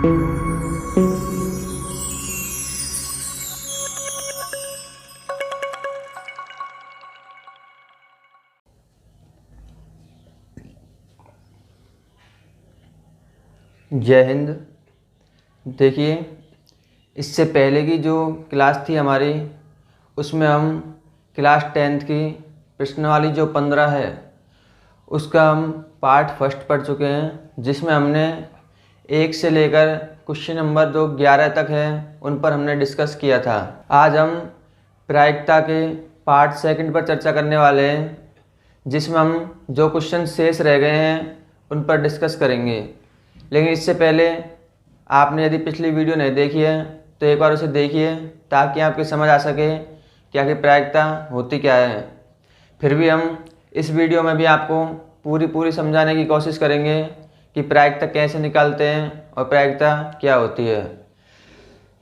जय हिंद। देखिए, इससे पहले की जो क्लास थी हमारी, उसमें हम क्लास 10th की प्रश्नावली जो 15 है उसका हम पार्ट फर्स्ट पढ़ चुके हैं, जिसमें हमने 1 से लेकर क्वेश्चन नंबर 11 तक है उन पर हमने डिस्कस किया था। आज हम प्रायिकता के पार्ट सेकंड पर चर्चा करने वाले हैं, जिसमें हम जो क्वेश्चन शेष रह गए हैं उन पर डिस्कस करेंगे। लेकिन इससे पहले आपने यदि पिछली वीडियो नहीं देखी है तो एक बार उसे देखिए, ताकि आपकी समझ आ सके कि आखिर प्रायिकता होती क्या है। फिर भी हम इस वीडियो में भी आपको पूरी समझाने की कोशिश करेंगे कि प्रायिकता कैसे निकालते हैं और प्रायिकता क्या होती है।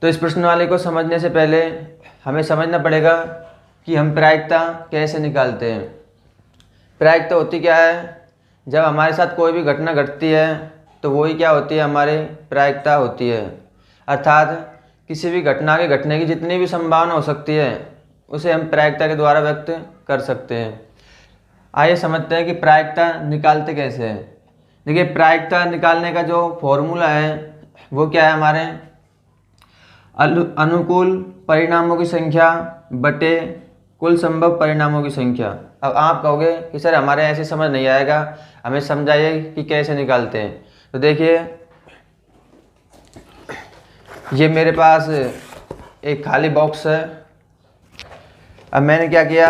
तो इस प्रश्नावली को समझने से पहले हमें समझना पड़ेगा कि हम प्रायिकता कैसे निकालते हैं। प्रायिकता होती क्या है? जब हमारे साथ कोई भी घटना घटती है तो वही क्या होती है, हमारे प्रायिकता होती है। अर्थात किसी भी घटना के घटने की जितनी भी संभावना हो सकती है उसे हम प्रायिकता के द्वारा व्यक्त कर सकते हैं। आइए समझते हैं कि प्रायिकता निकालते कैसे हैं। देखिए, प्रायिकता निकालने का जो फॉर्मूला है वो क्या है, हमारे अनुकूल परिणामों की संख्या बटे कुल संभव परिणामों की संख्या। अब आप कहोगे कि सर हमारे ऐसे समझ नहीं आएगा, हमें समझाइए कि कैसे निकालते हैं। तो देखिए, ये मेरे पास एक खाली बॉक्स है। अब मैंने क्या किया,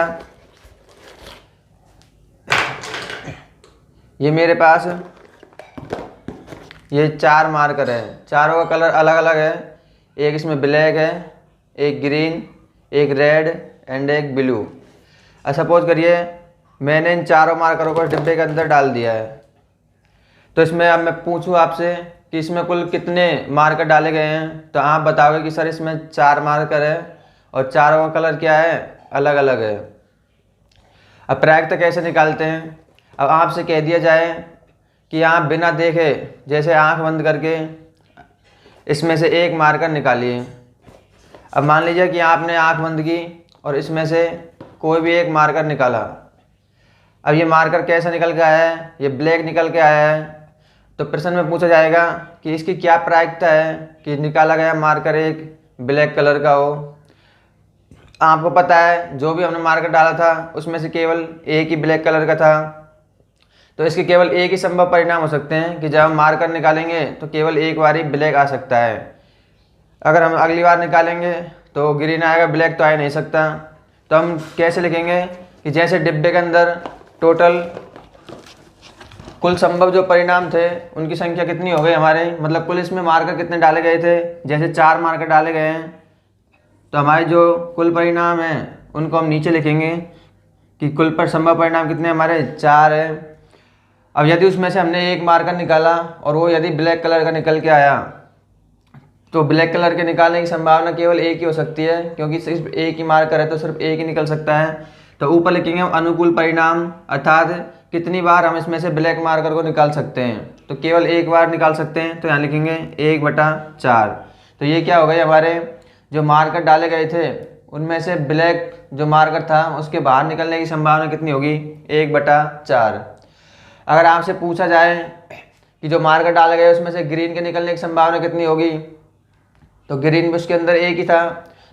ये मेरे पास ये 4 मार्कर है, चारों का कलर अलग अलग है। एक इसमें ब्लैक है, एक ग्रीन, एक रेड एंड एक ब्लू। अब सपोज करिए मैंने इन चारों मार्करों को डिब्बे के अंदर डाल दिया है, तो इसमें अब मैं पूछूं आपसे कि इसमें कुल कितने मार्कर डाले गए हैं, तो आप बताओगे कि सर इसमें 4 मार्कर है और चारों का कलर क्या है, अलग अलग है। अब प्रायिकता कैसे निकालते हैं? अब आपसे कह दिया जाए कि आप बिना देखे, जैसे आंख बंद करके इसमें से एक मार्कर निकालिए। अब मान लीजिए कि आपने आंख बंद की और इसमें से कोई भी एक मार्कर निकाला। अब ये मार्कर कैसा निकल के आया है, ये ब्लैक निकल के आया है। तो प्रश्न में पूछा जाएगा कि इसकी क्या प्रायिकता है कि निकाला गया मार्कर एक ब्लैक कलर का हो। आपको पता है जो भी हमने मार्कर डाला था उसमें से केवल एक ही ब्लैक कलर का था, तो इसके केवल एक ही संभव परिणाम हो सकते हैं कि जब हम मार्कर निकालेंगे तो केवल एक बार ही ब्लैक आ सकता है। अगर हम अगली बार निकालेंगे तो ग्रीन आएगा, ब्लैक तो आ ही नहीं सकता। तो हम कैसे लिखेंगे कि जैसे डिब्बे के अंदर टोटल कुल संभव जो परिणाम थे उनकी संख्या कितनी हो गई हमारे, मतलब कुल इसमें मार्कर कितने डाले गए थे, जैसे 4 मार्कर डाले गए हैं, तो हमारे जो कुल परिणाम हैं उनको हम नीचे लिखेंगे कि कुल पर संभव परिणाम कितने हमारे 4 है। अब यदि उसमें से हमने एक मार्कर निकाला और वो यदि ब्लैक कलर का निकल के आया, तो ब्लैक कलर के निकालने की संभावना केवल एक ही हो सकती है, क्योंकि सिर्फ एक ही मार्कर है तो सिर्फ एक ही निकल सकता है। तो ऊपर लिखेंगे हम अनुकूल परिणाम, अर्थात कितनी बार हम इसमें से ब्लैक मार्कर को निकाल सकते हैं, तो केवल एक बार निकाल सकते हैं, तो यहाँ लिखेंगे 1/4। तो ये क्या हो गई, हमारे जो मार्कर डाले गए थे उनमें से ब्लैक जो मार्कर था उसके बाहर निकलने की संभावना कितनी होगी, 1/4। अगर आपसे पूछा जाए कि जो मार्कर डाले गए उसमें से ग्रीन के निकलने की संभावना कितनी होगी, तो ग्रीन भी उसके अंदर एक ही था,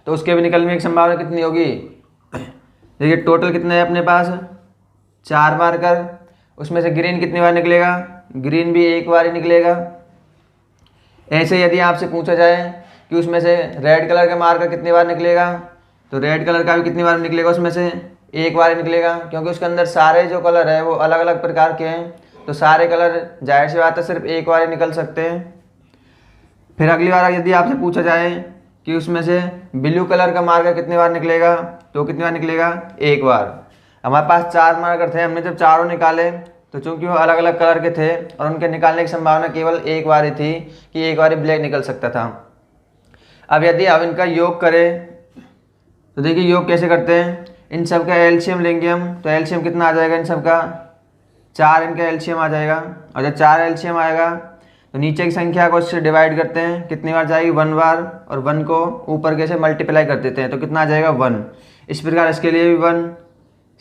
तो उसके भी निकलने की संभावना कितनी होगी। देखिए टोटल कितने हैं अपने पास, 4 मार्कर, उसमें से ग्रीन कितनी बार निकलेगा, ग्रीन भी एक बार ही निकलेगा। ऐसे यदि आपसे पूछा जाए कि उसमें से रेड कलर का मार्कर कितनी बार निकलेगा, तो रेड कलर का भी कितनी बार निकलेगा, उसमें से एक बार ही निकलेगा, क्योंकि उसके अंदर सारे जो कलर है वो अलग अलग प्रकार के हैं, तो सारे कलर जाहिर सी बात है सिर्फ एक बार ही निकल सकते हैं। फिर अगली बार यदि आपसे पूछा जाए कि उसमें से ब्लू कलर का मार्कर कितनी बार निकलेगा, तो कितनी बार निकलेगा, एक बार। हमारे पास 4 मार्कर थे, हमने जब चारों निकाले तो चूंकि वो अलग अलग कलर के थे और उनके निकालने की संभावना केवल एक बार ही थी कि एक बार ही ब्लैक निकल सकता था। अब यदि हम इनका योग करें तो देखिए योग कैसे करते हैं, इन सब का एलसीएम लेंगे हम, तो एलसीएम कितना आ जाएगा इन सब का, 4 इनका एलसीएम आ जाएगा। और जब 4 एलसीएम आएगा तो नीचे की संख्या को इससे डिवाइड करते हैं, कितनी बार जाएगी 1 बार, और 1 को ऊपर के से मल्टीप्लाई कर देते हैं तो कितना आ जाएगा 1। इस प्रकार इसके लिए भी 1,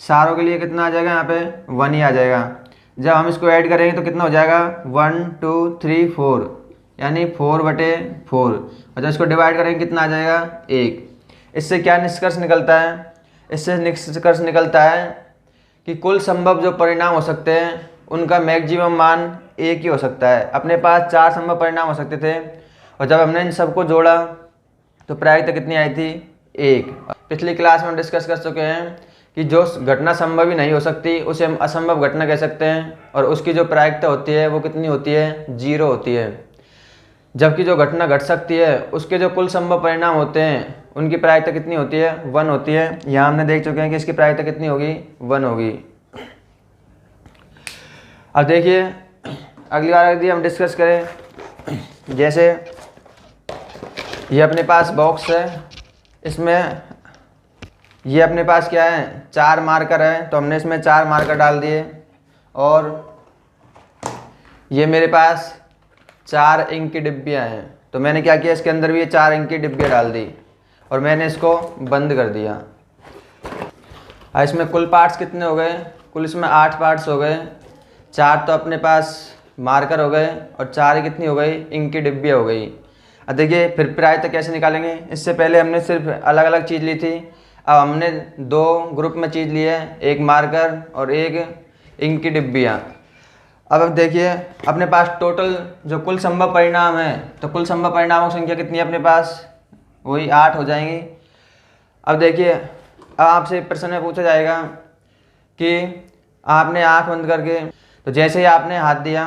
सारों के लिए कितना आ जाएगा यहाँ पे 1 ही आ जाएगा। जब हम इसको ऐड करेंगे तो कितना हो जाएगा 1 2 3 4, यानी 4/4, और जब इसको डिवाइड करेंगे कितना आ जाएगा 1। इससे क्या निष्कर्ष निकलता है? इससे निष्कर्ष निकलता है कि कुल संभव जो परिणाम हो सकते हैं उनका मैक्सिमम मान 1 ही हो सकता है। अपने पास 4 संभव परिणाम हो सकते थे, और जब हमने इन सबको जोड़ा तो प्रायिकता कितनी आई थी 1। पिछली क्लास में हम डिस्कस कर चुके हैं कि जो घटना संभव ही नहीं हो सकती उसे हम असंभव घटना कह सकते हैं, और उसकी जो प्रायिकता होती है वो कितनी होती है 0 होती है। जबकि जो घटना घट सकती है उसके जो कुल संभव परिणाम होते हैं उनकी प्रायिकता कितनी होती है 1 होती है। यहाँ हमने देख चुके हैं कि इसकी प्रायिकता कितनी होगी 1 होगी। अब देखिए अगली बार यदि हम डिस्कस करें, जैसे ये अपने पास बॉक्स है, इसमें ये अपने पास क्या है 4 मार्कर है, तो हमने इसमें 4 मार्कर डाल दिए, और ये मेरे पास 4 इंक की डिब्बियाँ हैं, तो मैंने क्या किया इसके अंदर भी ये 4 इंक की डिब्बियाँ डाल दी और मैंने इसको बंद कर दिया। अब इसमें कुल पार्ट्स कितने हो गए? कुल इसमें 8 पार्ट्स हो गए। 4 तो अपने पास मार्कर हो गए और 4 ही कितनी हो गई इंक की डिब्बियाँ हो गई। अब देखिए फिर प्रायिकता कैसे निकालेंगे? इससे पहले हमने सिर्फ अलग अलग चीज़ ली थी, अब हमने 2 ग्रुप में चीज़ ली है, एक मार्कर और एक इंक की डिब्बियाँ। अब देखिए अपने पास टोटल जो कुल संभव परिणाम है, तो कुल संभव परिणामों की संख्या कितनी है अपने पास? वही 8 हो जाएंगी। अब देखिए अब आपसे प्रश्न में पूछा जाएगा कि आपने आँख बंद करके, तो जैसे ही आपने हाथ दिया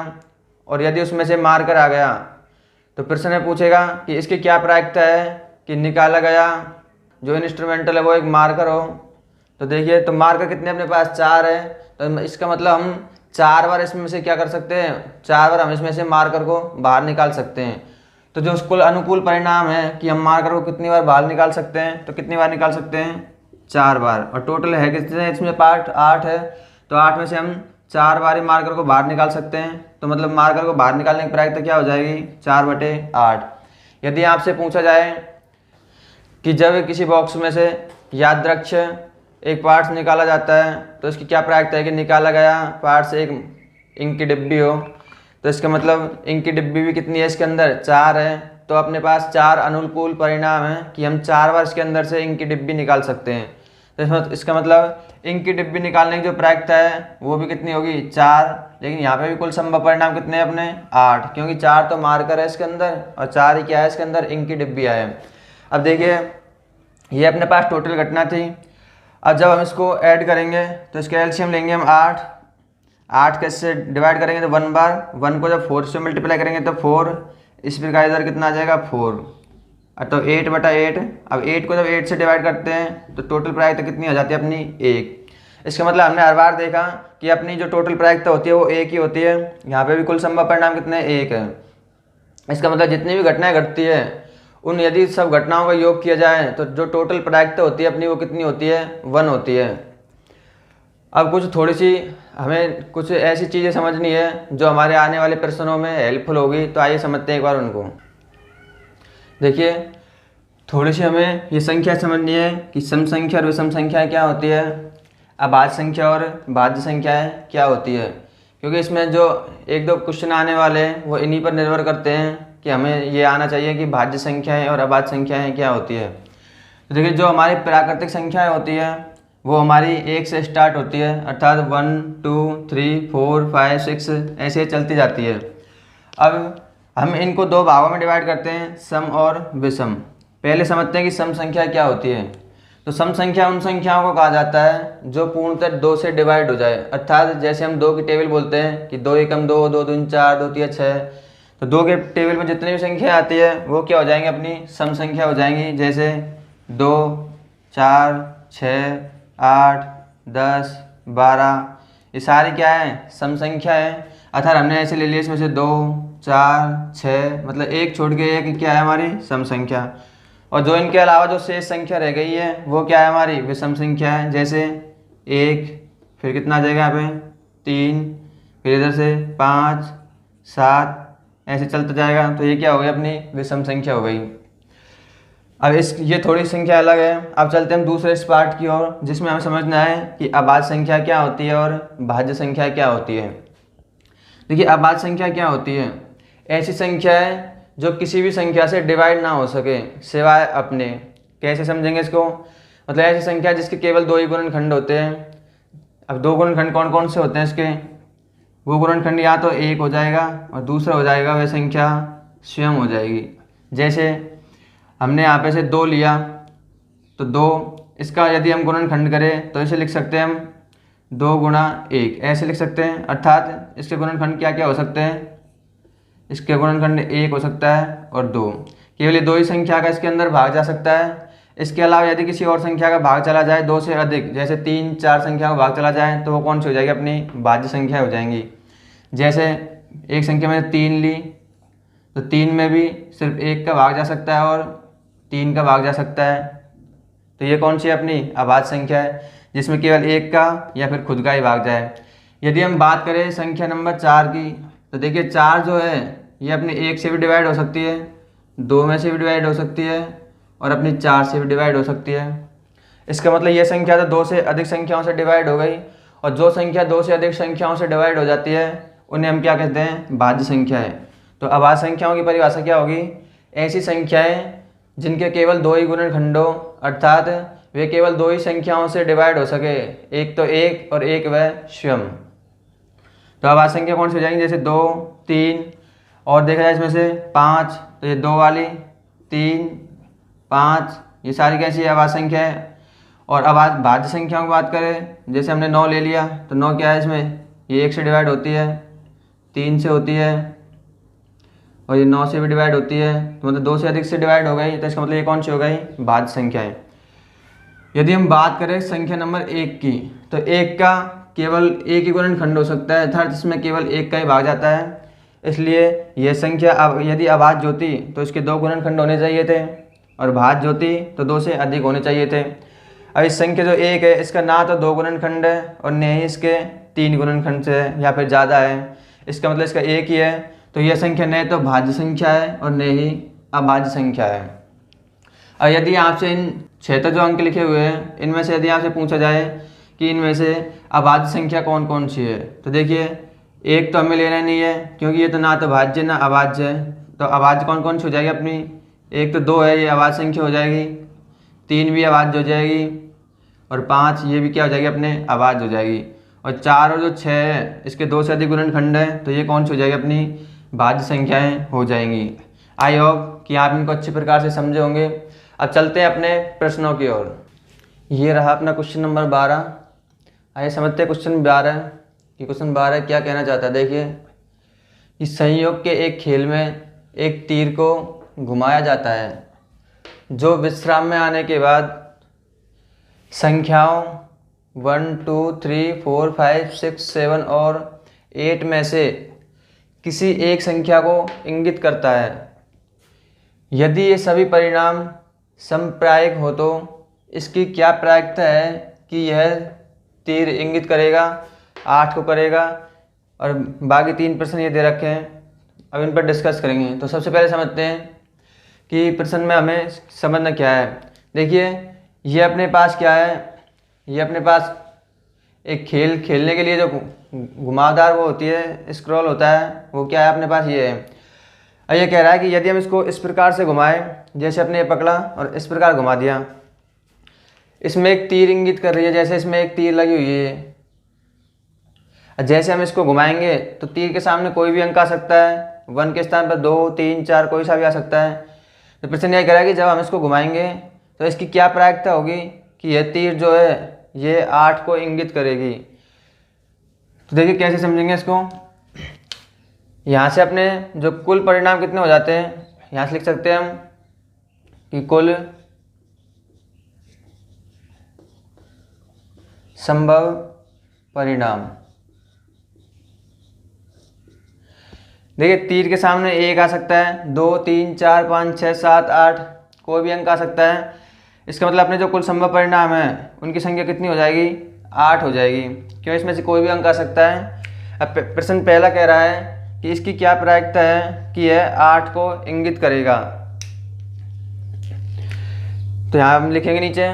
और यदि उसमें से मार्कर आ गया तो प्रश्न में पूछेगा कि इसकी क्या प्रायिकता है कि निकाला गया जो इंस्ट्रूमेंटल है वो एक मार्कर हो। तो देखिए तो मार्कर कितने अपने पास 4 है, तो इसका मतलब हम 4 बार इसमें से क्या कर सकते हैं, 4 बार हम इसमें से मार्कर को बाहर निकाल सकते हैं। तो जो कुल अनुकूल परिणाम है कि हम मार्कर को कितनी बार बाहर निकाल सकते हैं, तो कितनी बार निकाल सकते हैं 4 बार, और टोटल है कितने इसमें पार्ट 8 है, तो 8 में से हम 4 बार ही मार्कर को बाहर निकाल सकते हैं। तो मतलब मार्कर को बाहर निकालने की प्रायिकता क्या हो जाएगी 4/8। यदि आपसे पूछा जाए कि जब किसी बॉक्स में से यादृक्ष एक पार्ट्स निकाला जाता है तो इसकी क्या प्रायिकता है कि निकाला गया पार्ट्स एक इंक की डिब्बी हो, तो इसका मतलब इंक की डिब्बी भी कितनी है इसके अंदर 4 है। तो अपने पास 4 अनुकूल परिणाम है कि हम 4 बार इसके अंदर से इंक की डिब्बी निकाल सकते हैं। तो इसका मतलब इंक की डिब्बी निकालने की जो प्रायिकता है वो भी कितनी होगी 4। लेकिन यहाँ पे भी कुल संभव परिणाम कितने हैं अपने 8, क्योंकि 4 तो मार्कर है इसके अंदर और 4 ही क्या है इसके अंदर इंक की डिब्बी है। अब देखिए ये अपने पास टोटल घटना थी। अब जब हम इसको ऐड करेंगे तो इसका एलसीएम लेंगे हम 8 कैसे डिवाइड करेंगे तो 1 बार, 1 को जब 4 से मल्टीप्लाई करेंगे तो 4, इस प्रकार इधर कितना आ जाएगा 4, तो 8/8। अब 8 को जब 8 से डिवाइड करते हैं तो टोटल प्रायिकता कितनी हो जाती है अपनी 1। इसका मतलब हमने हर बार देखा कि अपनी जो टोटल प्रायिकता होती है वो 1 ही होती है। यहाँ पे भी कुल संभव परिणाम कितने 1 है। इसका मतलब जितनी भी घटनाएं घटती है उन यदि सब घटनाओं का योग किया जाए तो जो टोटल प्रायिकता होती है अपनी वो कितनी होती है 1 होती है। अब कुछ थोड़ी सी हमें कुछ ऐसी चीज़ें समझनी है जो हमारे आने वाले प्रश्नों में हेल्पफुल होगी, तो आइए समझते हैं एक बार उनको। देखिए थोड़ी सी हमें ये संख्या समझनी है कि सम संख्या और विषम संख्या क्या होती है, अभाज्य संख्या और भाज्य संख्याएं क्या होती है, क्योंकि इसमें जो 1-2 क्वेश्चन आने वाले हैं वो इन्हीं पर निर्भर करते हैं कि हमें ये आना चाहिए कि भाज्य संख्याएं और अभाज्य संख्याएं क्या होती है। तो देखिए जो हमारी प्राकृतिक संख्याएं होती है वो हमारी 1 से स्टार्ट होती है, अर्थात 1 2 3 4 5 6 ऐसे चलती जाती है। अब हम इनको 2 भागों में डिवाइड करते हैं, सम और विषम। पहले समझते हैं कि सम संख्या क्या होती है। तो सम संख्या उन संख्याओं को कहा जाता है जो पूर्णतः 2 से डिवाइड हो जाए, अर्थात जैसे हम 2 की टेबल बोलते हैं कि 2 एकम 2, 2 दूनी 4, 2 तिया 6, तो 2 के टेबल में जितनी भी संख्या आती है वो क्या हो जाएंगी अपनी सम संख्या हो जाएंगी। जैसे 2 4 6 8 10 12 ये सारी क्या है सम संख्या है। अर्थात हमने ऐसे ले लिया इसमें से 2 4 6 मतलब एक छोड़ के एक क्या है हमारी सम संख्या, और जो इनके अलावा जो शेष संख्या रह गई है वो क्या है हमारी विषम संख्या है। जैसे 1 फिर कितना आ जाएगा यहाँ पे 3, फिर इधर से 5 7 ऐसे चलता जाएगा, तो ये क्या हो गई अपनी विषम संख्या हो गई। अब ये थोड़ी संख्या अलग है। अब चलते हैं हम दूसरे इस पार्ट की ओर, जिसमें हमें समझना है कि अभाज्य संख्या क्या होती है और भाज्य संख्या क्या होती है। देखिए, अभाज्य संख्या क्या होती है? ऐसी संख्या है जो किसी भी संख्या से डिवाइड ना हो सके सिवाय अपने। कैसे समझेंगे इसको? मतलब ऐसी संख्या जिसके केवल 2 ही गुणनखंड होते हैं। अब 2 गुणनखंड कौन कौन से होते हैं इसके? वो गुणनखंड या तो 1 हो जाएगा और दूसरा हो जाएगा वह संख्या स्वयं हो जाएगी। जैसे हमने यहाँ पे से 2 लिया, तो 2 इसका यदि हम गुणनखंड करें तो इसे लिख सकते हैं हम 2 गुणा 1, ऐसे लिख सकते हैं। अर्थात इसके गुणनखंड क्या क्या हो सकते हैं? इसके गुणनखंड 1 हो सकता है और 2। केवल ये 2 ही संख्या का इसके अंदर भाग जा सकता है। इसके अलावा यदि किसी और संख्या का भाग चला जाए 2 से अधिक, जैसे 3, 4 संख्या का भाग चला जाए, तो वो कौन सी हो जाएगी? अपनी भाज्य संख्या हो जाएंगी। जैसे एक संख्या में 3 ली, तो 3 में भी सिर्फ 1 का भाग जा सकता है और 3 का भाग जा सकता है। तो ये कौन सी अपनी अभाज्य संख्या है, जिसमें केवल 1 का या फिर खुद का ही भाग जाए। यदि हम बात करें संख्या नंबर 4 की, तो देखिए 4 जो है ये अपने 1 से भी डिवाइड हो सकती है, 2 में से भी डिवाइड हो सकती है और अपनी 4 से भी डिवाइड हो सकती है। इसका मतलब ये संख्या तो 2 से अधिक संख्याओं से डिवाइड हो गई, और जो संख्या 2 से अधिक संख्याओं से डिवाइड हो जाती है उन्हें हम क्या कहते हैं? भाज्य संख्या है। तो अभाज्य संख्याओं की परिभाषा क्या होगी? ऐसी संख्याएं जिनके केवल 2 ही गुणनखंडों, अर्थात वे केवल 2 ही संख्याओं से डिवाइड हो सके, एक तो 1 और एक वह स्वयं। तो अभाज्य संख्या कौन सी हो जाएंगी? जैसे 2, 3 और देखा जाए इसमें से 5, तो ये 2 वाली, 3, 5, ये सारी कैसी है? अभाज्य संख्या है। और भाज्य संख्याओं की बात करें, जैसे हमने 9 ले लिया, तो 9 क्या है इसमें? ये 1 से डिवाइड होती है, 3 से होती है और ये 9 से भी डिवाइड होती है। तो मतलब 2 से अधिक से डिवाइड हो गई, तो इसका मतलब ये कौन सी हो गई? भाज्य संख्या है। यदि हम बात करें संख्या नंबर 1 की, तो 1 का केवल 1 ही गुणनखंड हो सकता है, अर्थात इसमें केवल 1 का ही भाग जाता है। इसलिए यह संख्या अब यदि अभाज्य होती तो इसके 2 गुणनखंड होने चाहिए थे, और भाज्य होती तो 2 से अधिक होने चाहिए थे। अब इस संख्या जो 1 है, इसका ना तो 2 गुणनखंड है और न ही इसके 3 गुणनखंड से या फिर ज़्यादा है। इसका मतलब इसका 1 ही है। तो यह संख्या न तो भाज्य संख्या है और न ही अभाज्य संख्या है। और यदि आपसे इन 76 जो अंक लिखे हुए हैं, इनमें से यदि आपसे पूछा जाए कि इनमें से अभाज्य संख्या कौन कौन सी है, तो देखिए 1 तो हमें लेना नहीं है, क्योंकि ये तो ना तो भाज्य ना अभाज्य है। तो अभाज्य कौन कौन सी हो जाएगी अपनी? 1 तो 2 है, ये अभाज्य संख्या हो जाएगी, 3 भी अभाज्य हो जाएगी और 5 ये भी क्या हो जाएगी? अपने अभाज्य हो जाएगी। और 4 और जो 6 है, इसके 2 से अधिक गुणनखंड है, तो ये कौन सी हो जाएगी? अपनी भाज्य संख्याएं हो जाएंगी। आई होप कि आप इनको अच्छे प्रकार से समझे होंगे। अब चलते हैं अपने प्रश्नों की ओर। ये रहा अपना क्वेश्चन नंबर 12। आइए समझते हैं क्वेश्चन 12 कि क्वेश्चन 12 क्या कहना चाहता है। देखिए, इस संयोग के एक खेल में एक तीर को घुमाया जाता है, जो विश्राम में आने के बाद संख्याओं 1, 2, 3, 4, 5, 6, 7 और 8 में से किसी एक संख्या को इंगित करता है। यदि ये सभी परिणाम समप्रायिक हो तो इसकी क्या प्रायिकता है कि यह तीर इंगित करेगा? 8 को करेगा, और बाकी 3 प्रश्न ये दे रखे हैं। अब इन पर डिस्कस करेंगे। तो सबसे पहले समझते हैं कि प्रश्न में हमें समझना क्या है। देखिए, ये अपने पास क्या है? ये अपने पास एक खेल खेलने के लिए जो घुमावदार वो होती है, स्क्रॉल होता है, वो क्या है अपने पास? ये है। और ये कह रहा है कि यदि हम इसको इस प्रकार से घुमाएं, जैसे अपने ये पकड़ा और इस प्रकार घुमा दिया, इसमें एक तीर इंगित कर रही है, जैसे इसमें एक तीर लगी हुई है। जैसे हम इसको घुमाएंगे तो तीर के सामने कोई भी अंक आ सकता है, 1 के स्थान पर 2, 3, 4 कोई सा भी आ सकता है। तो प्रश्न यह कह रहा है कि जब हम इसको घुमाएंगे तो इसकी क्या प्रायिकता होगी कि यह तीर जो है ये 8 को इंगित करेगी। तो देखिए कैसे समझेंगे इसको। यहाँ से अपने जो कुल परिणाम कितने हो जाते हैं, यहाँ से लिख सकते हैं हम कि कुल संभव परिणाम। देखिए, तीर के सामने 1 आ सकता है, 2, 3, 4, 5, 6, 7, 8 कोई भी अंक आ सकता है। इसका मतलब अपने जो कुल संभव परिणाम है उनकी संख्या कितनी हो जाएगी? 8 हो जाएगी, क्यों? इसमें से कोई भी अंक आ सकता है। अब प्रश्न पहला कह रहा है कि इसकी क्या प्रायिकता है कि यह 8 को इंगित करेगा। तो यहाँ हम लिखेंगे नीचे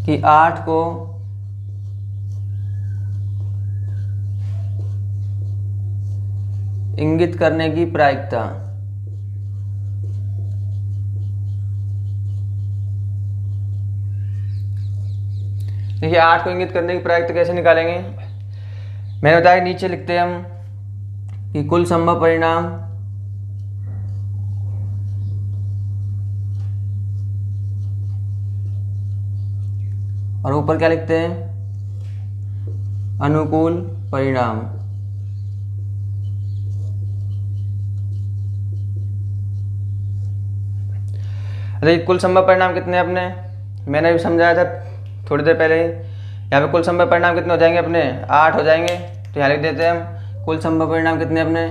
कि 8 को इंगित करने की प्रायिकता। देखिए 8 को इंगित करने की प्रायिकता कैसे निकालेंगे, मैंने बताया नीचे लिखते हैं हम कि कुल संभव परिणाम और ऊपर क्या लिखते हैं, अनुकूल परिणाम। अरे कुल संभव परिणाम कितने अपने, मैंने अभी समझाया था थोड़ी देर पहले ही। यहाँ पे कुल संभव परिणाम कितने हो जाएंगे अपने, 8 हो जाएंगे। तो यहाँ लिख देते हैं हम कुल संभव परिणाम कितने अपने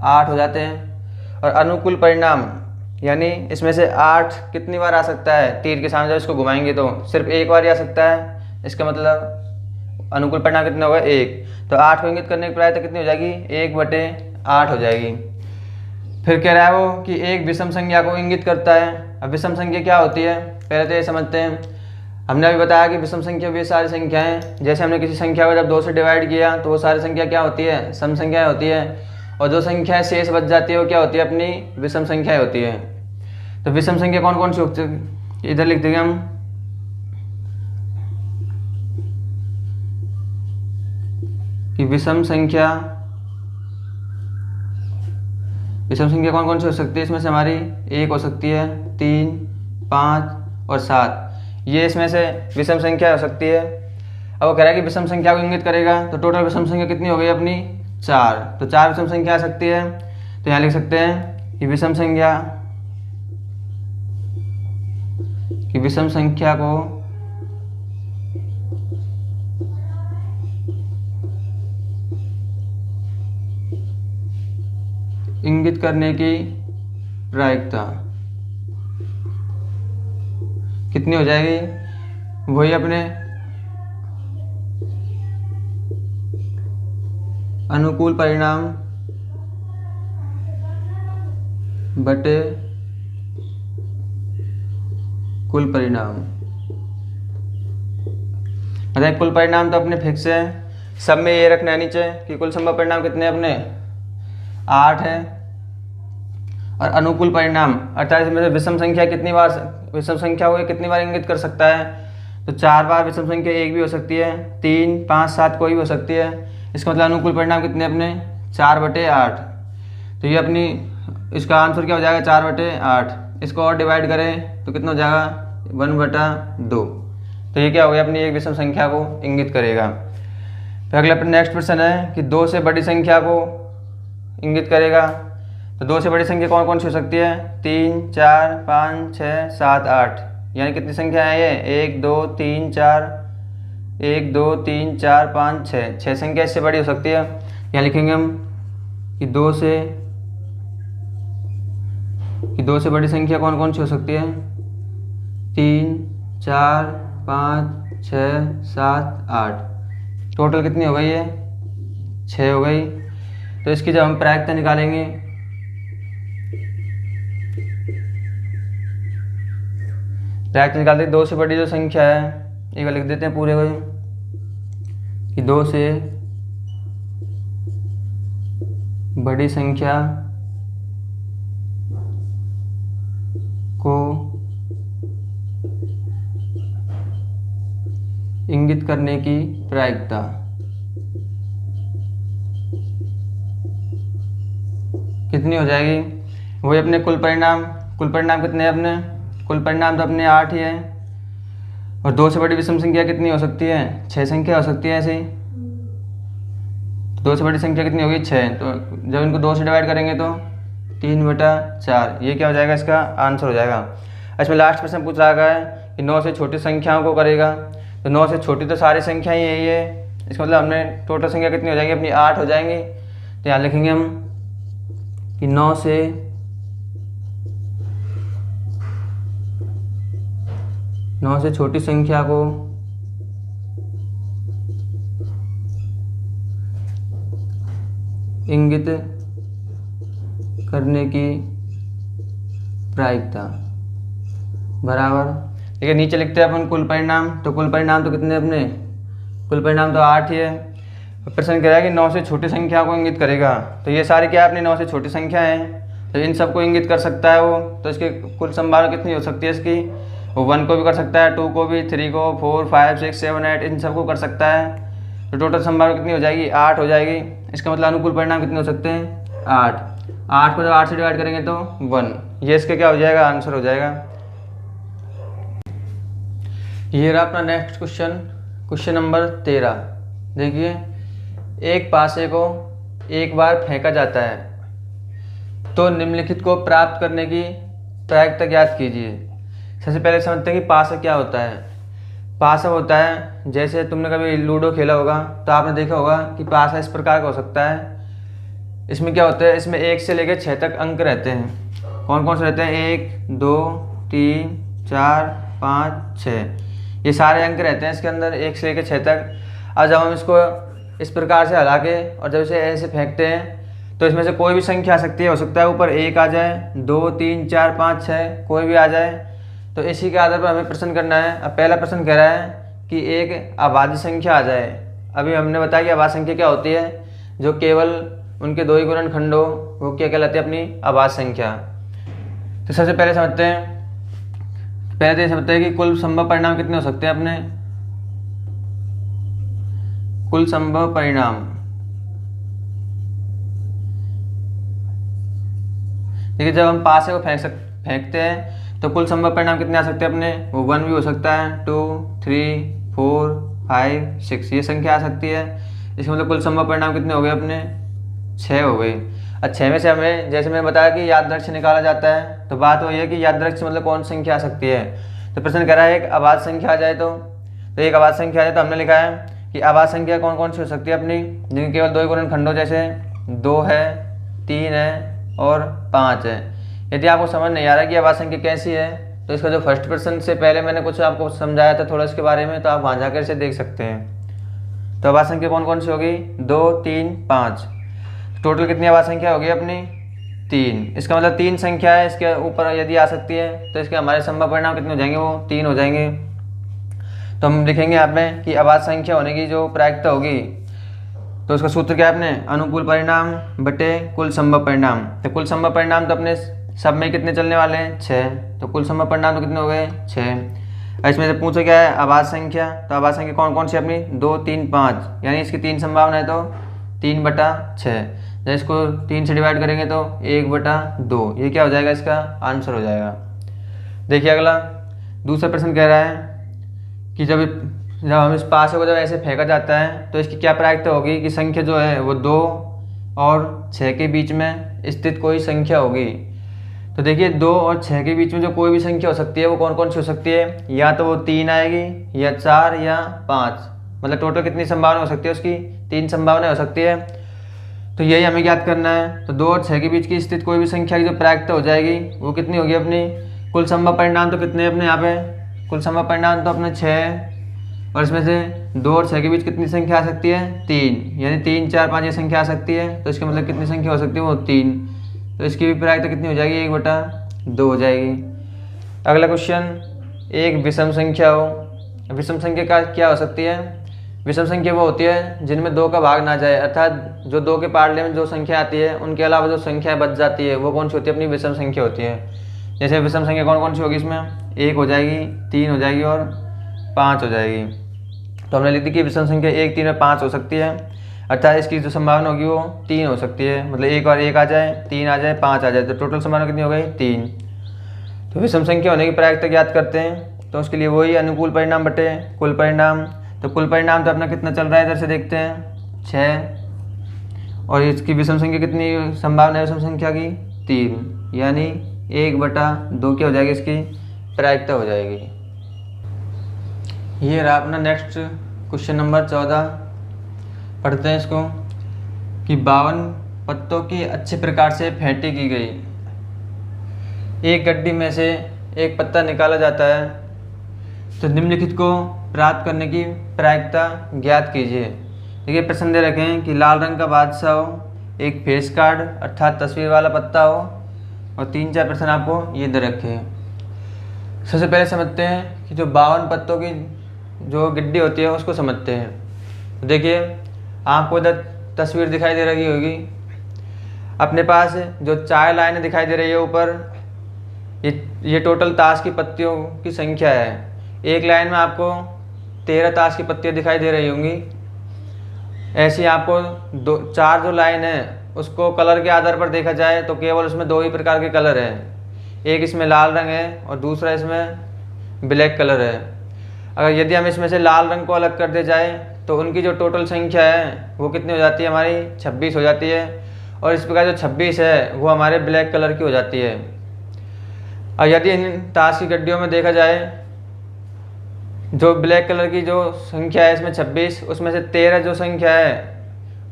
8 हो जाते हैं। और अनुकूल परिणाम यानी इसमें से 8 कितनी बार आ सकता है, तीर के सामने जब इसको घुमाएंगे तो सिर्फ एक बार ही आ सकता है। इसका मतलब अनुकूल परिणाम कितना होगा 1। तो 8 को इंगित करने की प्रायिकता कितनी हो जाएगी, 1/8 हो जाएगी। फिर कह रहा है वो कि एक विषम संख्या को इंगित करता है। अब विषम संख्या क्या होती है पहले तो ये समझते हैं। हमने अभी बताया कि विषम संख्या वे सारी संख्याएं, जैसे हमने किसी संख्या को जब 2 से डिवाइड किया तो वो सारी संख्या क्या होती है, सम संख्याएं होती है। और जो संख्याएं शेष बच जाती है वो क्या होती है, अपनी विषम संख्याएं होती है। तो विषम संख्या कौन कौन सी होती है, इधर लिख देंगे हम कि विषम संख्या कौन कौन सी हो सकती है। इसमें से हमारी 1 हो सकती है, 3, 5 और 7, ये इसमें से विषम संख्या हो सकती है। अब वो कह रहा है कि विषम संख्या को इंगित करेगा, तो टोटल विषम संख्या कितनी हो गई अपनी 4। तो 4 विषम संख्या आ सकती है। तो यहाँ लिख सकते हैं कि विषम संख्या को इंगित करने की प्रायिकता कितनी हो जाएगी, वही अपने अनुकूल परिणाम बटे कुल परिणाम। मतलब कुल परिणाम तो अपने फिक्स है, सब में ये रखना है नीचे कि कुल संभव परिणाम कितने अपने 8 है। और अनुकूल परिणाम अर्थात इसमें से विषम संख्या कितनी बार, विषम संख्या को कितनी बार इंगित कर सकता है, तो 4 बार विषम संख्या 1 भी हो सकती है, 3, 5, 7 कोई भी हो सकती है। इसका मतलब अनुकूल परिणाम कितने अपने 4/8। तो ये अपनी इसका आंसर क्या हो जाएगा 4/8। इसको और डिवाइड करें तो कितना हो जाएगा 1/2। तो ये क्या हो गया अपनी एक विषम संख्या को इंगित करेगा। फिर अगला नेक्स्ट प्रश्न है कि 2 से बड़ी संख्या को इंगित करेगा। तो 2 से बड़ी संख्या कौन कौन सी हो सकती है, 3, 4, 5, 6, 7, 8, यानी कितनी संख्या है ये 1, 2, 3, 4, 1, 2, 3, 4, 5, 6 संख्या इससे बड़ी हो सकती है। यहाँ लिखेंगे हम कि 2 से बड़ी संख्या कौन कौन सी हो सकती है, 3, 4, 5, 6, 7, 8, टोटल कितनी हो गई है 6 हो गई। तो इसकी जब हम प्रायिकता निकालेंगे निकालते 2 से बड़ी जो संख्या है एक लिख देते हैं पूरे को कि 2 से बड़ी संख्या को इंगित करने की प्रायिकता कितनी हो जाएगी, वही अपने कुल परिणाम कितने हैं अपने, कुल परिणाम तो अपने 8 ही है। और 2 से बड़ी विषम संख्या कितनी हो सकती है, 6 संख्या हो सकती है ऐसे ही। 2 से बड़ी संख्या कितनी होगी 6। तो जब इनको 2 से डिवाइड करेंगे तो 3/4, ये क्या हो जाएगा इसका आंसर हो जाएगा। इसमें लास्ट प्रश्न पूछ रहा है कि 9 से छोटी संख्याओं को करेगा। तो 9 से छोटी तो सारी संख्याएं यही है, इसका मतलब हमने टोटल संख्या कितनी हो जाएंगी अपनी 8 हो जाएंगी। तो यहाँ लिखेंगे हम कि 9 से छोटी संख्या को इंगित करने की प्रायिकता बराबर। ठीक है, नीचे लिखते हैं अपन कुल परिणाम। तो कुल परिणाम तो कितने अपने, कुल परिणाम तो 8 ही है। प्रश्न कह रहा है कि 9 से छोटी संख्या को इंगित करेगा। तो ये सारी क्या है अपनी 9 से छोटी संख्या है, तो इन सबको इंगित कर सकता है वो। तो इसकी कुल संभावना कितनी हो सकती है इसकी, वो 1 को भी कर सकता है, 2 को भी, 3 को, 4, 5, 6, 7, 8 इन सबको कर सकता है। तो टोटल संभावना कितनी हो जाएगी, 8 हो जाएगी। इसका मतलब अनुकूल परिणाम कितने हो सकते हैं, 8। 8 को जब 8 से डिवाइड करेंगे तो 1, ये इसका क्या हो जाएगा, आंसर हो जाएगा। ये रहा अपना नेक्स्ट क्वेश्चन, क्वेश्चन नंबर 13। देखिए, एक पासे को एक बार फेंका जाता है तो निम्नलिखित को प्राप्त करने की प्रायिकता ज्ञात कीजिए। सबसे पहले समझते हैं कि पासा क्या होता है। पासा होता है, जैसे तुमने कभी लूडो खेला होगा तो आपने देखा होगा कि पासा इस प्रकार का हो सकता है। इसमें क्या होता है, इसमें 1 से लेकर 6 तक अंक रहते हैं। कौन कौन से रहते हैं, 1, 2, 3, 4, 5, 6, ये सारे अंक रहते हैं इसके अंदर 1 से लेकर 6 तक। अब जब हम इसको इस प्रकार से हला के और जब इसे ऐसे फेंकते हैं तो इसमें से कोई भी संख्या आ सकती है, हो सकता है ऊपर 1 आ जाए, 2, 3, 4, 5, 6 कोई भी आ जाए। तो इसी के आधार पर हमें प्रश्न करना है। अब पहला प्रश्न कह रहा है कि एक अभाज्य संख्या आ जाए। अभी हमने बताया कि अभाज्य संख्या क्या होती है, जो केवल उनके 2 ही गुणनखंड हो, वो क्या कहलाती है, अपनी अभाज्य संख्या। तो सबसे पहले समझते हैं, पहले तो ये समझते हैं कि कुल संभव परिणाम कितने हो सकते हैं अपने, कुल संभव परिणाम। देखिए, जब हम पासे को फेंकते हैं तो कुल संभव परिणाम कितने आ सकते हैं अपने, वो 1 भी हो सकता है, 2, 3, 4, 5, 6 ये संख्या आ सकती है। इसका मतलब कुल संभव परिणाम कितने हो गए अपने, 6 हो गए। और 6 में से हमें, जैसे मैंने बताया कि यादृक्ष निकाला जाता है, तो बात वही है कि यादृक्ष मतलब कौन सी संख्या आ सकती है। तो प्रश्न कह रहा है एक अभाज्य संख्या आ जाए, तो एक अभाज्य संख्या आ जाए तो हमने लिखा है कि अभाज्य संख्या कौन कौन सी हो सकती है अपनी, जिनके केवल 2 ही गुणनखंड हो, जैसे 2 है, 3 है और 5 है। यदि आपको समझ नहीं आ रहा कि अभाज्य संख्या कैसी है, तो इसका जो फर्स्ट प्रश्न से पहले मैंने कुछ आपको समझाया था थोड़ा इसके बारे में, तो आप वहाँ जाकर इसे देख सकते हैं। तो अभाज्य संख्या कौन कौन सी होगी, 2, 3, 5। टोटल कितनी अभाज्य संख्या होगी अपनी, 3। इसका मतलब 3 संख्या है, इसके ऊपर यदि आ सकती है तो इसके हमारे संभव परिणाम कितने हो जाएंगे, वो 3 हो जाएंगे। तो हम लिखेंगे यहाँ पे कि अभाज्य संख्या होने की जो प्रायिकता होगी, तो उसका सूत्र क्या है अपने, अनुकूल परिणाम बटे कुल संभव परिणाम। तो कुल संभव परिणाम तो अपने सब में कितने चलने वाले हैं, 6। तो कुल संभव परिणाम तो कितने हो गए, 6। इसमें से पूछो क्या है, अभाज्य संख्या। तो अभाज्य संख्या कौन कौन सी अपनी, 2, 3, 5, यानी इसकी 3 संभावना है, तो 3/6। जब इसको 3 से डिवाइड करेंगे तो 1/2, ये क्या हो जाएगा, इसका आंसर हो जाएगा। देखिए अगला दूसरा प्रश्न कह रहा है कि जब हम इस पासे को जब ऐसे फेंका जाता है तो इसकी क्या प्रायिकता होगी कि संख्या जो है वो 2 और 6 के बीच में स्थित कोई संख्या होगी। तो देखिए 2 और 6 के बीच में जो कोई भी संख्या हो सकती है वो कौन कौन सी हो सकती है, या तो वो 3 आएगी, या 4, या 5। मतलब टोटल कितनी संभावना हो सकती है उसकी, 3 संभावना हो सकती है। तो यही हमें ज्ञात करना है। तो 2 और 6 के बीच की स्थित कोई भी संख्या की जो प्रायिकता हो जाएगी वो कितनी होगी अपनी, कुल संभव परिणाम तो कितने अपने यहाँ पे, कुल संभव परिणाम तो अपने 6 है, और इसमें से 2 और 6 के बीच कितनी संख्या आ सकती है, 3, यानी 3, 4, 5 ये संख्या आ सकती है। तो इसका मतलब कितनी संख्या हो सकती है, वो 3। तो इसकी भी प्रायिकता कितनी हो जाएगी, 1/2 हो जाएगी। अगला क्वेश्चन, एक विषम संख्या हो। विषम संख्या का क्या हो सकती है, विषम संख्या वो होती है जिनमें 2 का भाग ना जाए, अर्थात जो 2 के पार्ले में जो संख्या आती है उनके अलावा जो संख्या बच जाती है वो कौन सी होती है, अपनी विषम संख्या होती है। जैसे विषम संख्या कौन कौन सी होगी, इसमें 1 हो जाएगी, 3 हो जाएगी और 5 हो जाएगी। तो हमने लिख दी कि विषम संख्या 1, 3 और 5 हो सकती है, अर्थात इसकी जो संभावना होगी वो 3 हो सकती है। मतलब 1 और 1 आ जाए, 3 आ जाए, 5 आ जाए, तो टोटल संभावना कितनी हो गई, 3। तो विषम संख्या होने की प्रायिकता ज्ञात करते हैं, तो उसके लिए वही अनुकूल परिणाम बटे कुल परिणाम। तो कुल परिणाम तो अपना कितना चल रहा है, इधर से देखते हैं 6, और इसकी विषम संख्या कितनी संभावना है विषम संख्या की, 3, यानी 1/2 क्या हो जाएगी, इसकी प्रायिकता हो जाएगी। ये रहा अपना नेक्स्ट क्वेश्चन नंबर 14। पढ़ते हैं इसको कि 52 पत्तों की अच्छे प्रकार से फेंटी की गई एक गड्डी में से एक पत्ता निकाला जाता है, तो निम्नलिखित को प्राप्त करने की प्रायिकता ज्ञात कीजिए। देखिए प्रश्न दे रखे हैं कि लाल रंग का बादशाह हो, एक फेस कार्ड अर्थात तस्वीर वाला पत्ता हो और 3-4 प्रश्न आपको ये दे रखे हैं। सबसे पहले समझते हैं कि जो 52 पत्तों की जो गिड्डी होती है उसको समझते हैं। तो देखिए आपको इधर तस्वीर दिखाई दे रही होगी, अपने पास जो 4 लाइनें दिखाई दे रही है ऊपर, ये टोटल ताश की पत्तियों की संख्या है। एक लाइन में आपको 13 ताश की पत्तियाँ दिखाई दे रही होंगी। ऐसी आपको 4 जो लाइन है उसको कलर के आधार पर देखा जाए तो केवल उसमें 2 ही प्रकार के कलर हैं। एक इसमें लाल रंग है और दूसरा इसमें ब्लैक कलर है। अगर यदि हम इसमें से लाल रंग को अलग कर दे जाए तो उनकी जो टोटल संख्या है वो कितनी हो जाती है, हमारी 26 हो जाती है। और इस प्रकार जो 26 है वो हमारे ब्लैक कलर की हो जाती है। और यदि इन ताश की गड्डियों में देखा जाए, जो ब्लैक कलर की जो संख्या है इसमें 26, उसमें से 13 जो संख्या है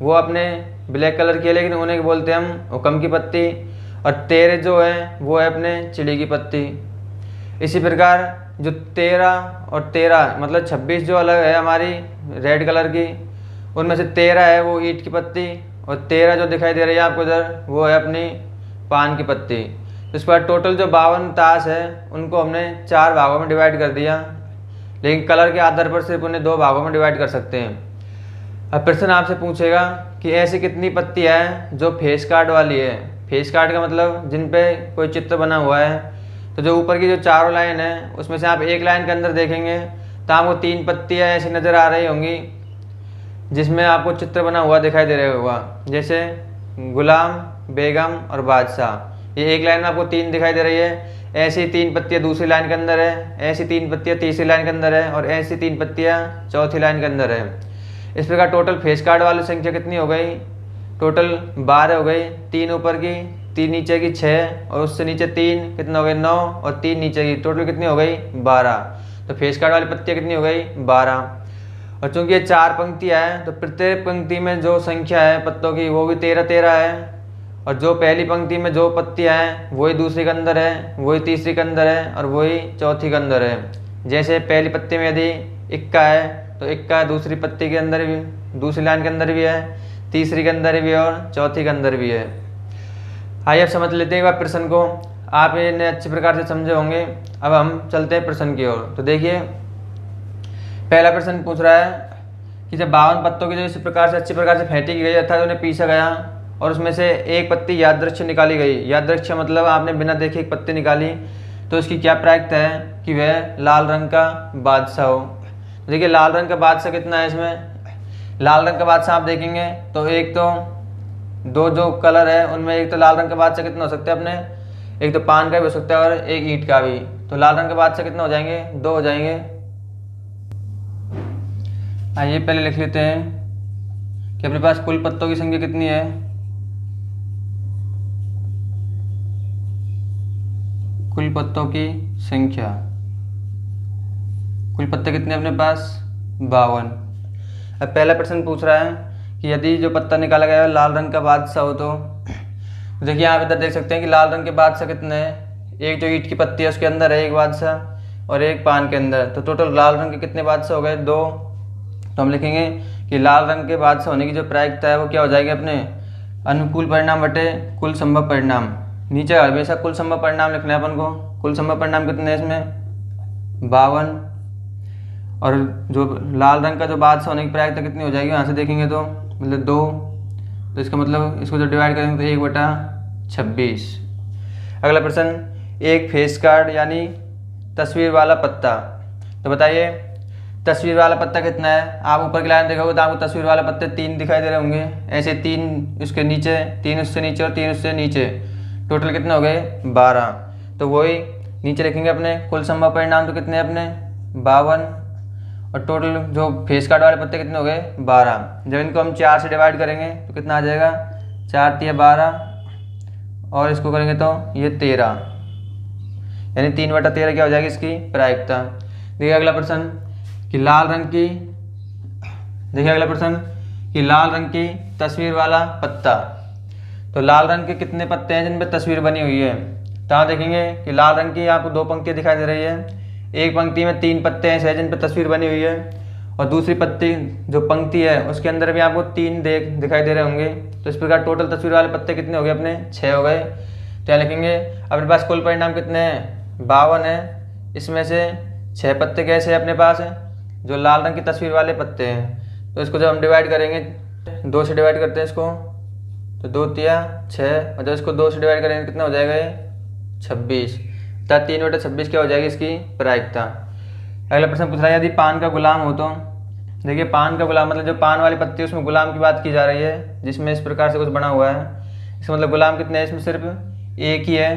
वो अपने ब्लैक कलर की है, लेकिन उन्हें बोलते हैं हम हुक्म की पत्ती। और 13 जो है वो है अपने चिड़ी की पत्ती। इसी प्रकार जो 13 और 13 मतलब 26 जो अलग है हमारी रेड कलर की, उनमें से 13 है वो ईंट की पत्ती और 13 जो दिखाई दे रही है आपको इधर वो है अपनी पान की पत्ती। इस पर टोटल जो 52 ताश है उनको हमने 4 भागों में डिवाइड कर दिया, लेकिन कलर के आधार पर सिर्फ उन्हें 2 भागों में डिवाइड कर सकते हैं। अब प्रश्न आपसे पूछेगा कि ऐसी कितनी पत्तियाँ हैं जो फेस कार्ड वाली है। फेस कार्ड का मतलब जिन पे कोई चित्र बना हुआ है। तो जो ऊपर की जो 4 लाइन है उसमें से आप एक लाइन के अंदर देखेंगे तो आपको 3 पत्तियाँ ऐसी नज़र आ रही होंगी जिसमें आपको चित्र बना हुआ दिखाई दे रहा होगा, जैसे गुलाम, बेगम और बादशाह। ये एक लाइन में आपको 3 दिखाई दे रही है। ऐसी 3 पत्तियाँ दूसरी लाइन के अंदर है, ऐसी 3 पत्तियाँ तीसरी लाइन के अंदर है और ऐसी 3 पत्तियाँ चौथी लाइन के अंदर है। इस प्रकार टोटल फेस कार्ड वाली संख्या कितनी हो गई, टोटल 12 हो गई। 3 ऊपर की, 3 नीचे की 6 और उससे नीचे 3 कितना हो गई 9 और 3 नीचे की, टोटल कितनी हो गई 12। तो फेस कार्ड वाली पत्तियाँ कितनी हो गई 12। और चूंकि ये 4 पंक्तियाँ हैं तो प्रत्येक पंक्ति में जो संख्या है पत्तों की वो भी 13-13 है। और जो पहली पंक्ति में जो पत्तियाँ हैं वही दूसरी के अंदर है, वही तीसरी के अंदर है और वही चौथी के अंदर है। जैसे पहली पत्ती में यदि इक्का है तो इक्का दूसरी पत्ती के अंदर भी, दूसरी लाइन के अंदर भी है, तीसरी के अंदर भी है और चौथी के अंदर भी है। आइए अब समझ लेते हैं एक बार प्रश्न को। आप इन्हें अच्छे प्रकार से समझे होंगे। अब हम चलते हैं प्रश्न की ओर। तो देखिए पहला प्रश्न पूछ रहा है कि जब 52 पत्तों की जो इस प्रकार से अच्छी प्रकार से फेंटी की गई अर्थात उन्हें पीसा गया और उसमें से एक पत्ती यादृच्छिक निकाली गई। यादृच्छिक मतलब आपने बिना देखे एक पत्ती निकाली, तो इसकी क्या प्रायिकता है कि वह लाल रंग का बादशाह हो। देखिए लाल रंग का बादशाह कितना है इसमें। लाल रंग का बादशाह आप देखेंगे तो एक तो 2 जो कलर है उनमें एक तो लाल रंग का बादशाह कितना हो सकता है अपने, एक तो पान का भी हो सकता है और एक ईंट का भी। तो लाल रंग का बादशाह कितना हो जाएंगे 2 हो जाएंगे। आइए पहले लिख लेते हैं कि अपने पास कुल पत्तों की संख्या कितनी है। कुल पत्तों की संख्या, कुल पत्ते कितने अपने पास 52। अब पहला प्रश्न पूछ रहा है कि यदि जो पत्ता निकाला गया है लाल रंग का बादशाह हो तो देखिए आप इधर देख सकते हैं कि लाल रंग के बादशाह कितने हैं। एक जो ईंट की पत्ती है उसके अंदर है एक बादशाह और एक पान के अंदर, तो टोटल लाल रंग के कितने बादशाह हो गए 2। तो हम लिखेंगे कि लाल रंग के बादशाह होने की जो प्रायिकता है वो क्या हो जाएगी अपने अनुकूल परिणाम बटे कुल संभव परिणाम। नीचे हमेशा कुल संभव परिणाम लिखना है अपन को। कुल संभव परिणाम कितने हैं इसमें 52 और जो लाल रंग का जो बादशाह होने की प्रायिकता कितनी हो जाएगी यहाँ से देखेंगे तो मतलब 2। तो इसका मतलब इसको जो डिवाइड करेंगे तो 1/26। अगला प्रश्न, एक फेस कार्ड यानी तस्वीर वाला पत्ता। तो बताइए तस्वीर वाला पत्ता कितना है। आप ऊपर की लाइन देखोगे तो आपको तस्वीर वाला पत्ते 3 दिखाई दे रहे होंगे। ऐसे 3 उसके नीचे, 3 उससे नीचे और 3 उससे नीचे, टोटल कितने हो गए 12। तो वही नीचे लिखेंगे अपने कुल संभव परिणाम तो कितने अपने 52 और टोटल जो फेस कार्ड वाले पत्ते कितने हो गए 12। जब इनको हम 4 से डिवाइड करेंगे तो कितना आ जाएगा 4 × 12 और इसको करेंगे तो ये 13, यानी 3/13 क्या हो जाएगी इसकी प्रायिकता। देखिए अगला प्रश्न कि लाल रंग की, देखिए अगला प्रश्न कि लाल रंग की तस्वीर वाला पत्ता। तो लाल रंग के कितने पत्ते हैं जिन पर तस्वीर बनी हुई है। तो आप देखेंगे कि लाल रंग की आपको 2 पंक्तियाँ दिखाई दे रही है। एक पंक्ति में 3 पत्ते ऐसे हैं जिन पर तस्वीर बनी हुई है और दूसरी पत्ती जो पंक्ति है उसके अंदर भी आपको 3 दिखाई दे रहे होंगे। तो इस प्रकार टोटल तस्वीर वाले पत्ते कितने हो गए अपने? 6 हो गए। तो यहाँ लिखेंगे अपने पास कुल परिणाम कितने हैं? 52 है। इसमें से 6 पत्ते कैसे हैं अपने पास है? जो लाल रंग की तस्वीर वाले पत्ते हैं। तो इसको जब हम डिवाइड करेंगे, 2 से डिवाइड करते हैं इसको, तो 2 तिया 6, और जब इसको 2 से डिवाइड करेंगे कितना हो जाएगा ये? 26। तो 3/26 क्या हो जाएगी इसकी प्रायिकता। अगला प्रश्न पूछ रहा है यदि पान का गुलाम हो तो। देखिए पान का गुलाम मतलब जो पान वाली पत्ती है उसमें गुलाम की बात की जा रही है, जिसमें इस प्रकार से कुछ बना हुआ है। इसका मतलब गुलाम कितने हैं? इसमें सिर्फ एक ही है।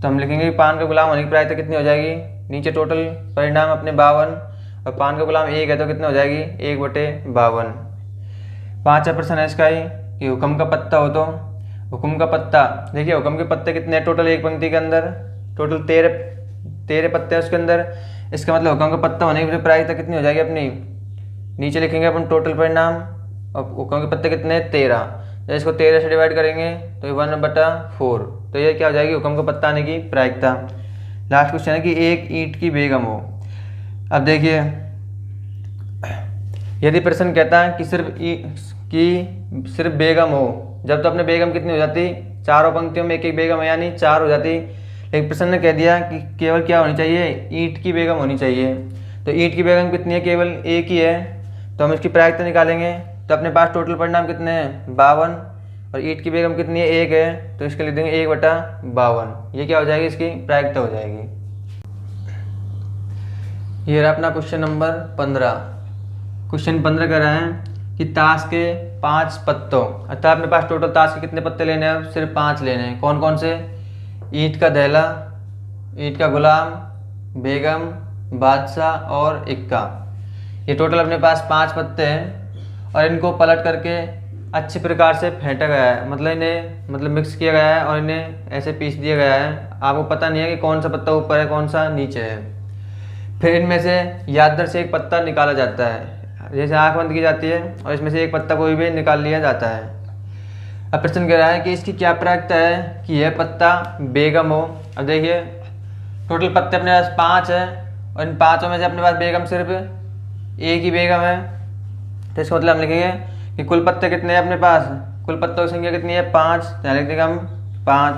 तो हम लिखेंगे पान का गुलाम होने की प्रायिकता कितनी हो जाएगी? नीचे टोटल परिणाम अपने 52, और पान का गुलाम एक है तो कितने हो जाएगी? 1/52। 5वां प्रश्न है इसका ही कि हुक्म का पत्ता हो तो। हुक्म का पत्ता, देखिए हुक्म के पत्ते कितने हैं टोटल एक पंक्ति के अंदर? टोटल 13 पत्ते हैं उसके अंदर। इसका मतलब हुक्म का पत्ता होने की प्रायिकता कितनी हो जाएगी अपनी? नीचे लिखेंगे अपन टोटल परिणाम, और हुक्म के पत्ते कितने हैं? 13। जब इसको 13 से डिवाइड करेंगे तो 1/4। तो ये क्या हो जाएगी? हुक्म का पत्ता आने की प्रायिकता। लास्ट क्वेश्चन है कि एक ईंट की बेगम हो। अब देखिए यदि प्रश्न कहता है कि सिर्फ बेगम हो, जब तो अपने बेगम कितनी हो जाती? चारों पंक्तियों में एक एक बेगम है, यानी 4 हो जाती। लेकिन प्रश्न ने कह दिया कि केवल क्या होनी चाहिए? ईंट की बेगम होनी चाहिए। तो ईंट की बेगम कितनी है? केवल एक ही है। तो हम इसकी प्रायिकता निकालेंगे। तो अपने पास टोटल परिणाम कितने हैं? 52, और ईंट की बेगम कितनी है? 1 है। तो इसके लिख देंगे 1/52। ये क्या हो जाएगी? इसकी प्रायिकता हो जाएगी। ये रहा अपना क्वेश्चन नंबर 15। क्वेश्चन 15 कह रहा है कि ताश के 5 पत्तों, अर्थात अपने पास टोटल ताश के कितने पत्ते लेने हैं? अब सिर्फ 5 लेने हैं। कौन कौन से? ईंट का दहला, ईंट का गुलाम, बेगम, बादशाह और इक्का। ये टोटल अपने पास 5 पत्ते हैं, और इनको पलट करके अच्छी प्रकार से फेंटा गया है, मतलब इन्हें मिक्स किया गया है और इन्हें ऐसे पीस दिया गया है। आपको पता नहीं है कि कौन सा पत्ता ऊपर है कौन सा नीचे है। फिर इनमें से याददार से एक पत्ता निकाला जाता है, जैसे आंख बंद की जाती है, और इसमें से एक पत्ता कोई भी निकाल लिया जाता है। अब प्रश्न कह रहा है कि इसकी क्या प्रायिकता है कि यह पत्ता बेगम हो। अब देखिए टोटल पत्ते अपने पास 5 है, और इन 5 में से अपने पास बेगम सिर्फ एक ही बेगम है। तो इसका मतलब हम लिखेंगे कि कुल पत्ते कितने हैं अपने पास? कुल पत्तों की संख्या कितनी है? 5। यहाँ लिख देंगे हम 5।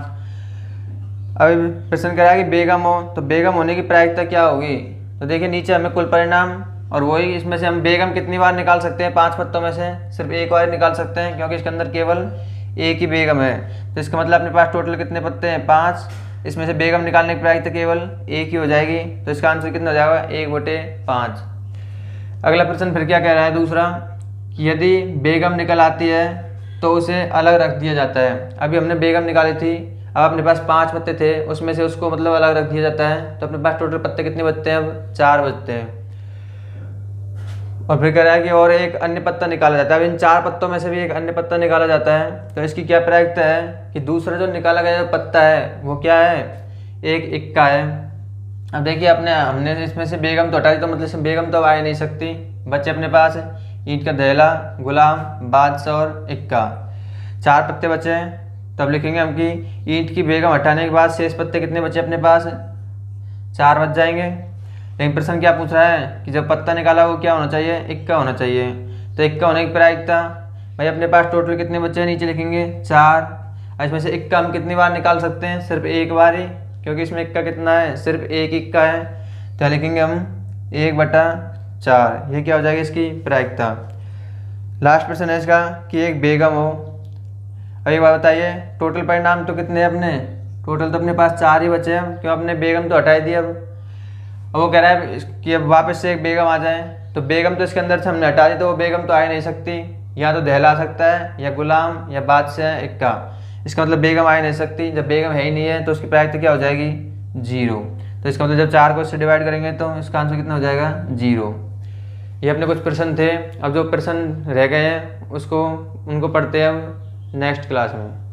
अब प्रश्न कह रहा है कि बेगम हो, तो बेगम होने की प्रायिकता क्या होगी? तो देखिए नीचे हमें कुल परिणाम, और वही इसमें से हम बेगम कितनी बार निकाल सकते हैं? 5 पत्तों में से सिर्फ एक बार निकाल सकते हैं, क्योंकि इसके अंदर केवल एक ही बेगम है। तो इसका मतलब अपने पास टोटल कितने पत्ते हैं? 5। इसमें से बेगम निकालने की प्रायिकता केवल एक ही हो जाएगी। तो इसका आंसर कितना हो जाएगा? 1/5। अगला प्रश्न फिर क्या कह रहा है दूसरा कि यदि बेगम निकल आती है तो उसे अलग रख दिया जाता है। अभी हमने बेगम निकाली थी, अब अपने पास 5 पत्ते थे, उसमें से उसको अलग रख दिया जाता है। तो अपने पास टोटल पत्ते कितने बचते हैं? अब 4 बचते हैं। और फिर कह रहा है कि और एक अन्य पत्ता निकाला जाता है। अब इन 4 पत्तों में से भी एक अन्य पत्ता निकाला जाता है। तो इसकी क्या प्रायिकता है कि दूसरा जो निकाला गया पत्ता है वो क्या है? एक इक्का है। अब देखिए हमने इसमें से बेगम तो हटा दी, तो मतलब इसमें बेगम तो अब आ ही नहीं सकती। बच्चे अपने पास ईंट का दहला, गुलाम, बादशाह और इक्का। 4 पत्ते बचे हैं। तब लिखेंगे हम कि ईंट की बेगम हटाने के बाद शेष पत्ते कितने बचे अपने पास? 4 बच जाएंगे। लेकिन प्रश्न क्या पूछ रहा है कि जब पत्ता निकाला वो क्या होना चाहिए? इक्का होना चाहिए। तो इक्का होने की प्रायिकता, भाई अपने पास टोटल कितने बच्चे हैं? नीचे लिखेंगे 4। इसमें से इक्का हम कितनी बार निकाल सकते हैं? सिर्फ एक बार ही, क्योंकि इसमें इक्का कितना है? सिर्फ एक इक्का है। तो लिखेंगे हम 1/4। ये क्या हो जाएगी इसकी प्रायिकता। लास्ट प्रश्न है इसका कि एक बेगम हो। अब एक बात बताइए, टोटल परिणाम तो कितने हैं अपने? टोटल तो अपने पास 4 ही बचे हैं, क्यों अपने बेगम तो हटाई दी। अब वो कह रहा है कि अब वापस से एक बेगम आ जाए। तो बेगम तो इसके अंदर से हमने हटा दी, तो वो बेगम तो आ ही नहीं सकती। या तो दहला आ सकता है, या गुलाम, या बादशाह, इक्का। इसका मतलब बेगम आ ही नहीं सकती। जब बेगम है ही नहीं है तो उसकी प्रायिकता क्या हो जाएगी? 0। तो इसका मतलब जब 4 को इससे डिवाइड करेंगे तो इसका आंसर कितना हो जाएगा? 0। ये अपने कुछ प्रश्न थे। अब जो प्रश्न रह गए हैं उनको पढ़ते हैं हम नेक्स्ट क्लास में।